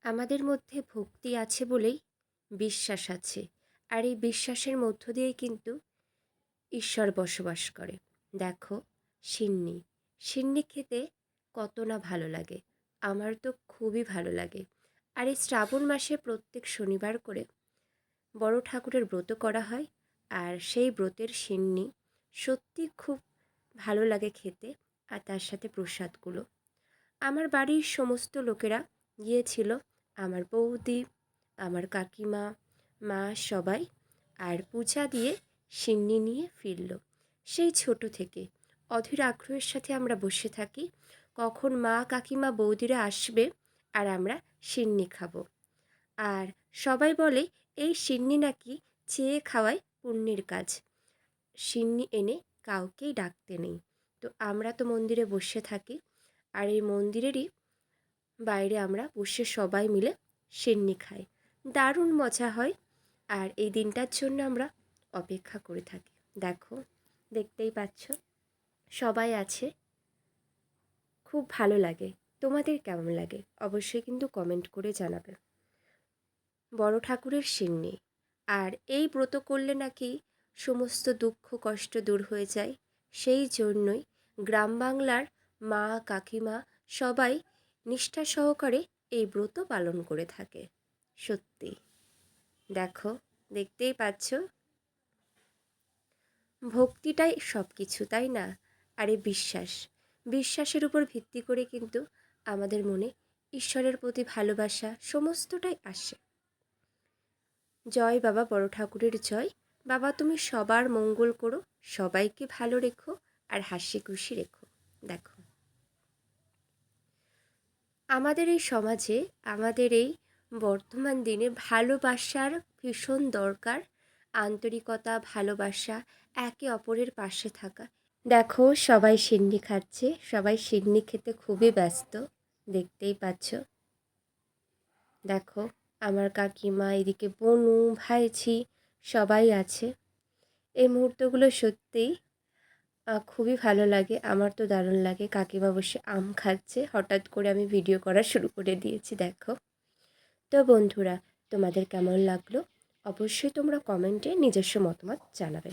আমাদের মধ্যে ভক্তি আছে বলেই বিশ্বাস আছে। আর এই বিশ্বাসের মধ্য দিয়েই কিন্তু ঈশ্বর বসবাস করে। দেখো, সিন্নি সিন্নি খেতে কত না ভালো লাগে। আমার তো খুবই ভালো লাগে। আর এই শ্রাবণ মাসে প্রত্যেক শনিবার করে বড় ঠাকুরের ব্রত করা হয়। আর সেই ব্রতের সিন্নি সত্যি খুব ভালো লাগে খেতে। আর তার সাথে প্রসাদগুলো, আমার বাড়ির সমস্ত লোকেরা গিয়েছিল, আমার বৌদি, আমার কাকিমা, মা সবাই। আর পূজা দিয়ে সিন্নি নিয়ে ফিরল। সেই ছোট থেকে অধীর আগ্রহের সাথে আমরা বসে থাকি, কখন মা, কাকিমা, বৌদিরা আসবে আর আমরা সিন্নি খাবো। আর সবাই বলে এই সিন্নি নাকি চেয়ে খাওয়ায় পুণ্যের কাজ, সিন্নি এনে কাউকেই ডাকতে নেই। তো আমরা তো মন্দিরে বসে থাকি, আর এই মন্দিরেরই বাইরে আমরা বসে সবাই মিলে সিন্নি খাই। দারুণ মজা হয়। আর এই দিনটার জন্য আমরা অপেক্ষা করে থাকি। দেখো, দেখতেই পাচ্ছ সবাই আছে, খুব ভালো লাগে। তোমাদের কেমন লাগে অবশ্যই কিন্তু কমেন্ট করে জানাবে। বড় ঠাকুরের সিন্নি, আর এই ব্রত করলে নাকি সমস্ত দুঃখ কষ্ট দূর হয়ে যায়। সেই জন্যই গ্রাম বাংলার মা, কাকিমা সবাই নিষ্ঠা সহকারে এই ব্রত পালন করে থাকে। সত্যি দেখো, দেখতেই পাচ্ছ, ভক্তিটাই সব কিছু, তাই না? আর এই বিশ্বাসের উপর ভিত্তি করে কিন্তু আমাদের মনে ঈশ্বরের প্রতি ভালোবাসা সমস্তটাই আসে। জয় বাবা বড় ঠাকুরের জয়। বাবা, তুমি সবার মঙ্গল করো, সবাইকে ভালো রেখো আর হাসি খুশি রেখো। দেখো, আমাদের এই সমাজে, আমাদের এই বর্তমান দিনে ভালোবাসার ভীষণ দরকার। আন্তরিকতা, ভালোবাসা, একে অপরের পাশে থাকা। দেখো, সবাই সিন্নি খাচ্ছে, সবাই সিন্নি খেতে খুবই ব্যস্ত, দেখতেই পাচ্ছ। দেখো, আমার কাকিমা, এদিকে বনু, ভাইঝি সবাই আছে। এই মুহূর্তগুলো সত্যিই খুবই ভালো লাগে। আমার তো দারুণ লাগে। কাকিমা বসে আম খাচ্ছে, হঠাৎ করে আমি ভিডিও করা শুরু করে দিয়েছি। দেখো, তো বন্ধুরা, তোমাদের কেমন লাগলো অবশ্যই তোমরা কমেন্টে নিজস্ব মতামত জানাবে।